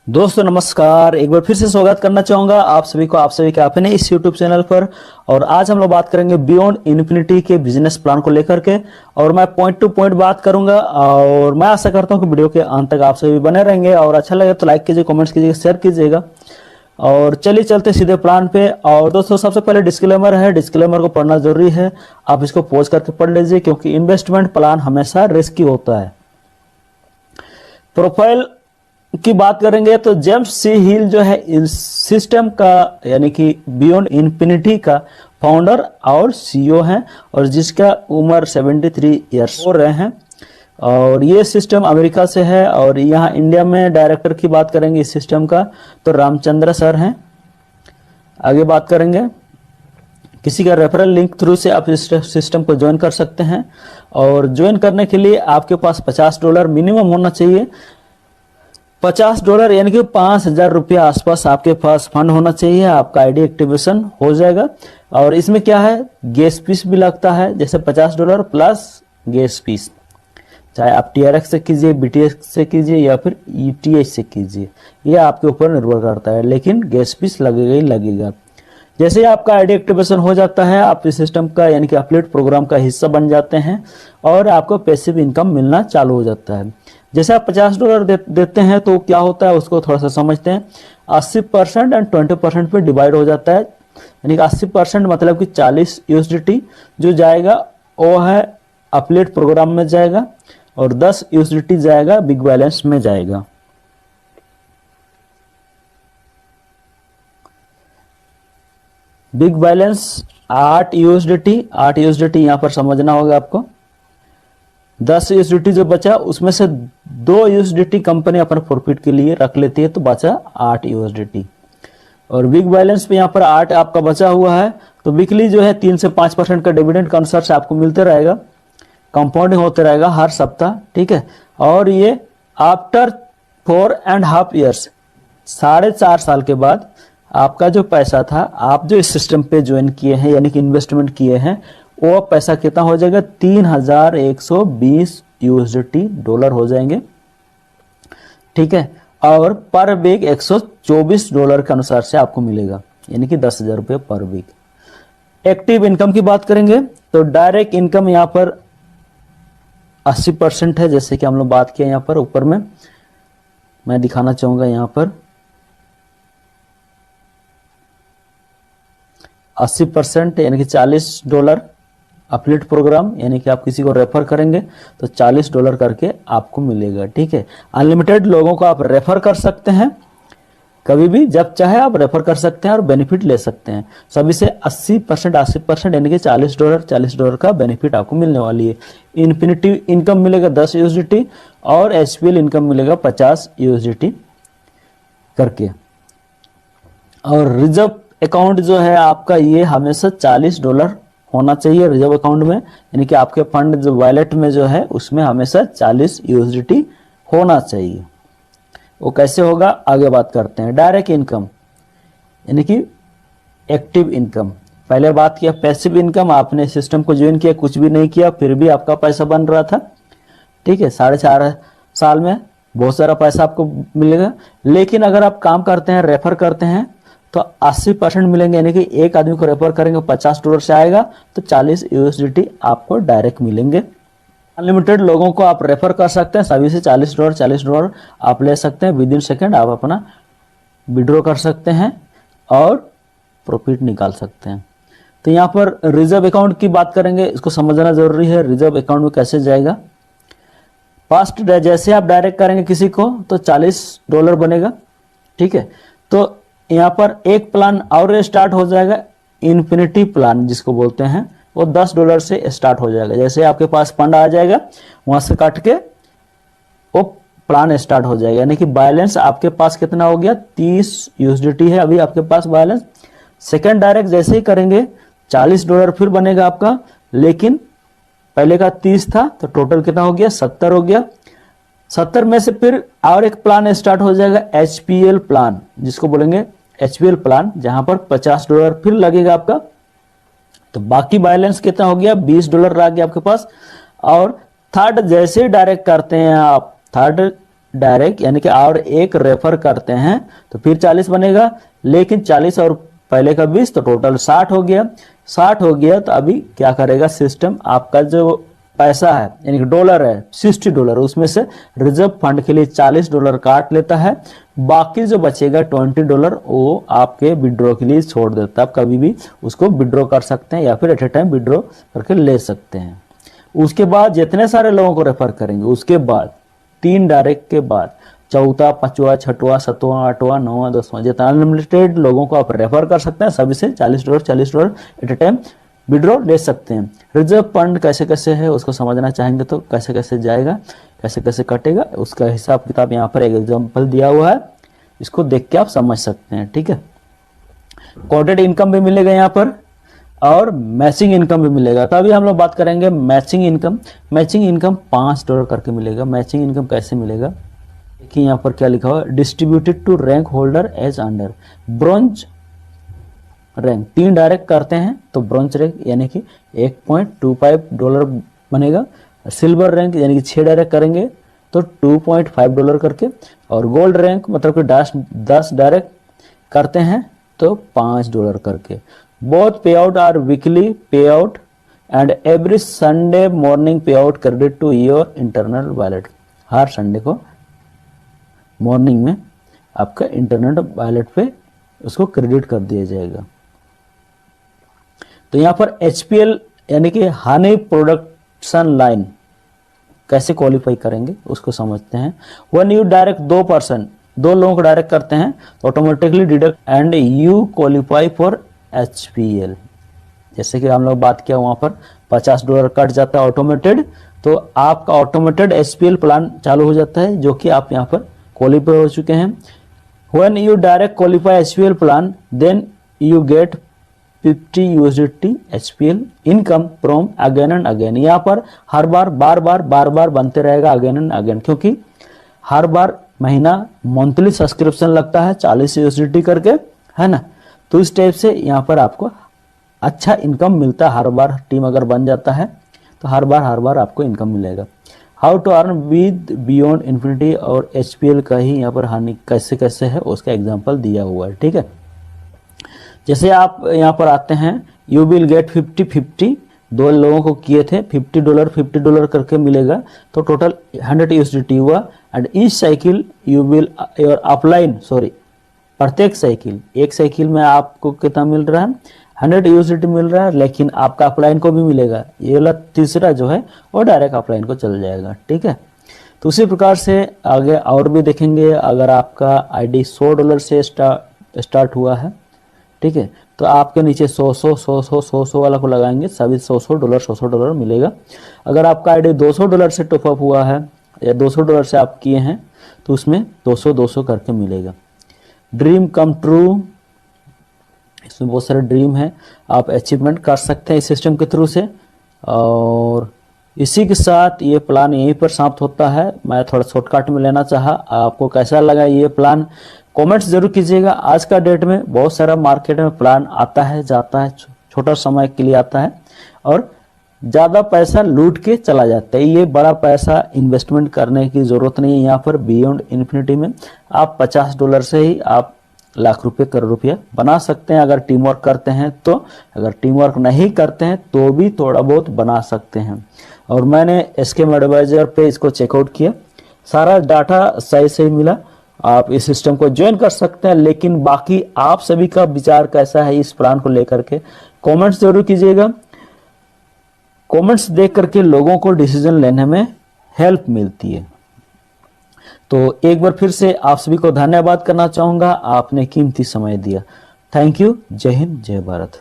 दोस्तों नमस्कार। एक बार फिर से स्वागत करना चाहूंगा आप सभी को, आप सभी के अपने इस YouTube चैनल पर। और आज हम लोग बात करेंगे बियॉन्ड इन्फिनिटी के बिजनेस प्लान को लेकर के, और मैं पॉइंट टू पॉइंट बात करूंगा। और मैं आशा करता हूं कि वीडियो के अंत तक आप सभी बने रहेंगे, और अच्छा लगे तो लाइक कीजिए, कमेंट्स कीजिएगा, शेयर कीजिएगा। और चलिए चलते सीधे प्लान पे। और दोस्तों सबसे पहले डिस्क्लेमर है, डिस्क्लेमर को पढ़ना जरूरी है। आप इसको पॉज करके पढ़ लीजिए, क्योंकि इन्वेस्टमेंट प्लान हमेशा रिस्की होता है। प्रोफाइल की बात करेंगे तो जेम्स सी हिल जो है इस सिस्टम का यानी कि बियॉन्ड इन्फिनिटी का फाउंडर और सीईओ हैं, और जिसका उम्र 73 ईयर्स हो रहे हैं। और ये सिस्टम अमेरिका से है, और यहाँ इंडिया में डायरेक्टर की बात करेंगे इस सिस्टम का तो रामचंद्र सर हैं। आगे बात करेंगे, किसी का रेफरल लिंक थ्रू से आप इस सिस्टम को ज्वाइन कर सकते हैं। और ज्वाइन करने के लिए आपके पास $50 मिनिमम होना चाहिए। $50 यानी कि 5,000 रुपया आसपास आपके पास फंड होना चाहिए, आपका आईडी एक्टिवेशन हो जाएगा। और इसमें क्या है, गैस फीस भी लगता है, जैसे $50 प्लस गैस फीस, चाहे आप TRX से कीजिए, BTX से कीजिए या फिर ETH से कीजिए, ये आपके ऊपर निर्भर करता है, लेकिन गैस फीस लगेगा ही लगेगा। जैसे ही आपका आईडी एक्टिवेशन हो जाता है, आप इस सिस्टम का यानी कि एफिलिएट प्रोग्राम का हिस्सा बन जाते हैं, और आपको पैसिव इनकम मिलना चालू हो जाता है। जैसे आप $50 देते हैं तो क्या होता है उसको थोड़ा सा समझते हैं। 80% एंड 20% पे डिवाइड हो जाता है, यानी कि 80% मतलब कि 40 USDT जो जाएगा वो है एफिलिएट प्रोग्राम में जाएगा, और 10 USDT जाएगा बिग बैलेंस में जाएगा। बिग बैलेंस 8 USDT यहाँ पर समझना होगा आपको। 10 USDT जो बचा उसमें से 2 USDT कंपनी अपने प्रॉफिट के लिए रख लेती है, तो बचा 8 USDT। और बिग बैलेंस पे यहाँ पर 8 आपका बचा हुआ है, तो वीकली जो है 3 से 5% का डिविडेंड कंसर्ट आपको मिलते रहेगा, कंपाउंडिंग होते रहेगा हर सप्ताह, ठीक है। और ये आफ्टर 4.5 ईयर्स, 4.5 साल के बाद आपका जो पैसा था, आप जो इस सिस्टम पे ज्वाइन किए हैं यानी कि इन्वेस्टमेंट किए हैं, वो पैसा कितना हो जाएगा, 3,120 USDT हो जाएंगे, ठीक है। और पर वीक $124 के अनुसार से आपको मिलेगा, यानी कि 10,000 रुपये पर वीक। एक्टिव इनकम की बात करेंगे तो डायरेक्ट इनकम यहाँ पर 80% है, जैसे कि हम लोग बात किया। यहाँ पर ऊपर में मैं दिखाना चाहूंगा, यहाँ पर 80% यानी कि $40 एफिलिएट प्रोग्राम, यानी कि आप किसी को रेफर करेंगे तो $40 करके आपको मिलेगा, ठीक है। अनलिमिटेड लोगों को आप रेफर कर सकते हैं, कभी भी जब चाहे आप रेफर कर सकते हैं और बेनिफिट ले सकते हैं। सभी से 80% यानी कि $40 का बेनिफिट आपको मिलने वाली है। इन्फिनिटी इनकम मिलेगा 10 USDT, और HPL इनकम मिलेगा 50 USDT करके। और रिजर्व अकाउंट जो है आपका, ये हमेशा $40 होना चाहिए रिजर्व अकाउंट में, यानी कि आपके फंड जो वॉलेट में जो है उसमें हमेशा 40 USDT होना चाहिए। वो कैसे होगा आगे बात करते हैं। डायरेक्ट इनकम यानी कि एक्टिव इनकम, पहले बात किया पैसिव इनकम, आपने सिस्टम को ज्वाइन किया, कुछ भी नहीं किया, फिर भी आपका पैसा बन रहा था, ठीक है। 4.5 साल में बहुत सारा पैसा आपको मिलेगा। लेकिन अगर आप काम करते हैं, रेफर करते हैं, तो 80% मिलेंगे, यानी कि एक आदमी को रेफर करेंगे $50 से आएगा, तो 40 USDT आपको डायरेक्ट मिलेंगे। अनलिमिटेड लोगों को आप रेफर कर सकते हैं, सभी से $40 आप ले सकते हैं। विद इन सेकेंड आप अपना विड्रॉ कर सकते हैं और प्रॉफिट निकाल सकते हैं। तो यहाँ पर रिजर्व अकाउंट की बात करेंगे, इसको समझना जरूरी है। रिजर्व अकाउंट में कैसे जाएगा, फर्स्ट जैसे आप डायरेक्ट करेंगे किसी को तो $40 बनेगा, ठीक है। तो यहाँ पर एक प्लान और स्टार्ट हो जाएगा, इन्फिनिटी प्लान जिसको बोलते हैं, वो $10 से स्टार्ट हो जाएगा। जैसे आपके पास फंड आ जाएगा, वहां से काट के वो प्लान स्टार्ट हो जाएगा, यानी कि बैलेंस आपके पास कितना हो गया, 30 USDT है अभी आपके पास बैलेंस। सेकेंड डायरेक्ट जैसे ही करेंगे $40 फिर बनेगा आपका, लेकिन पहले का 30 था, तो टोटल कितना हो गया, 70 हो गया। 70 में से फिर और एक प्लान स्टार्ट हो जाएगा, HPL प्लान जिसको बोलेंगे HPL प्लान, जहां पर $50 फिर लगेगा आपका। तो बाकी बैलेंस कितना हो गया, $20 रह गया आपके पास। और थर्ड जैसे ही डायरेक्ट करते हैं आप, थर्ड डायरेक्ट यानी कि और एक रेफर करते हैं तो फिर 40 बनेगा, लेकिन 40 और पहले का 20 तो टोटल 60 हो गया। 60 हो गया तो अभी क्या करेगा सिस्टम, आपका जो पैसा है यानी कि डॉलर है $60, उसमें से रिजर्व फंड के लिए $40 काट लेता है, बाकी जो बचेगा $20 वो आपके विड्रॉ के लिए छोड़ देता है। आप कभी भी उसको विड्रॉ कर सकते हैं या फिर एट ए टाइम विड्रॉ करके ले सकते हैं। उसके बाद जितने सारे लोगों को रेफर करेंगे उसके बाद 3 डायरेक्ट के बाद चौथा, पांचवा, छठवां, सातवां, आठवां, नौवां, 10वां जितना अनलिमिटेड लोगों को आप रेफर कर सकते हैं, सभी से $40 एट ए टाइम विड्रॉ ले सकते हैं। रिजर्व फंड कैसे कैसे है उसको समझना चाहेंगे तो कैसे कैसे जाएगा, कैसे कैसे कटेगा, उसका हिसाब किताब यहाँ पर एक एग्जाम्पल दिया हुआ है, इसको देख के आप समझ सकते हैं। ठीक है, कोटेड इनकम भी मिलेगा यहाँ पर और मैचिंग इनकम भी मिलेगा। तो अभी हम लोग बात करेंगे मैचिंग इनकम। मैचिंग इनकम $5 करके मिलेगा। मैचिंग इनकम कैसे मिलेगा देखिए यहाँ पर क्या लिखा हुआ, distributed to rank holder as under bronze rank. 3 direct करते हैं तो ब्रॉन्ज रैंक यानी कि $1.25 बनेगा। सिल्वर रैंक यानी कि 6 डायरेक्ट करेंगे तो $2.5 करके, और गोल्ड रैंक मतलब कि 10 डायरेक्ट करते हैं तो $5 करके। Both payout or weekly payout and every Sunday morning payout credit to your internal wallet. हर संडे को मॉर्निंग में आपका इंटरनल वॉलेट पे उसको क्रेडिट कर दिया जाएगा। तो यहाँ पर HPL यानी कि हनी प्रोडक्शन लाइन कैसे क्वालिफाई करेंगे उसको समझते हैं। वन यू डायरेक्ट 2 लोगों को डायरेक्ट करते हैं तो automatically deduct and you qualify for HPL। जैसे कि हम लोग बात किया वहां पर $50 कट जाता है ऑटोमेटेड, तो आपका ऑटोमेटेड HPL प्लान चालू हो जाता है जो कि आप यहाँ पर क्वालिफाई हो चुके हैं। When you direct qualify HPL plan, then you get $50 HPL income from again and again। यहाँ पर हर बार बार बनते रहेगा अगेन एंड अगेन, क्योंकि हर बार महीना मंथली सब्सक्रिप्शन लगता है $40 करके, है ना। तो इस टाइप से यहाँ पर आपको अच्छा इनकम मिलता है। हर बार टीम अगर बन जाता है तो हर बार आपको इनकम मिलेगा। How to earn with Beyond Infinity और HPL का ही यहाँ पर हानि कैसे कैसे है उसका एग्जांपल दिया हुआ है। ठीक है, जैसे आप यहाँ पर आते हैं, यू विल गेट 50-50, 2 लोगों को किए थे $50 करके मिलेगा, तो टोटल $100 हुआ। And each cycle you will your upline प्रत्येक साइकिल, एक साइकिल में आपको कितना मिल रहा है, $100 मिल रहा है, लेकिन आपका अपलाइन को भी मिलेगा। ये वाला तीसरा जो है वो डायरेक्ट अपलाइन को चल जाएगा। ठीक है, तो उसी प्रकार से आगे और भी देखेंगे। अगर आपका आईडी $100 से स्टार्ट हुआ है, ठीक है, तो आपके नीचे 100 वाला को लगाएंगे, सभी $100 मिलेगा। अगर आपका आईडी $200 से टॉपअप हुआ है या $200 से आप किए हैं तो उसमें 200 करके मिलेगा। ड्रीम कम ट्रू, इसमें बहुत सारे ड्रीम है, आप अचीवमेंट कर सकते हैं इस सिस्टम के थ्रू से। और इसी के साथ ये प्लान यहीं पर समाप्त होता है। मैं थोड़ा शॉर्टकट में लेना चाहा। आपको कैसा लगा ये प्लान कमेंट्स जरूर कीजिएगा। आज का डेट में बहुत सारा मार्केट में प्लान आता है जाता है, छोटा समय के लिए आता है और ज़्यादा पैसा लूट के चला जाता है। ये बड़ा पैसा इन्वेस्टमेंट करने की ज़रूरत नहीं है। यहाँ पर बियॉन्ड इन्फिनिटी में आप $50 से ही आप लाख रुपए करोड़ रुपया बना सकते हैं अगर टीम वर्क करते हैं तो। अगर टीम वर्क नहीं करते हैं तो भी थोड़ा बहुत बना सकते हैं। और मैंने स्कीम एडवाइजर पे इसको चेकआउट किया, सारा डाटा सही सही मिला। आप इस सिस्टम को ज्वाइन कर सकते हैं, लेकिन बाकी आप सभी का विचार कैसा है इस प्लान को लेकर के कमेंट्स जरूर कीजिएगा। कमेंट्स देख करके लोगों को डिसीजन लेने में हेल्प मिलती है। तो एक बार फिर से आप सभी को धन्यवाद करना चाहूंगा, आपने कीमती समय दिया। Thank you. जय हिंद, जय भारत।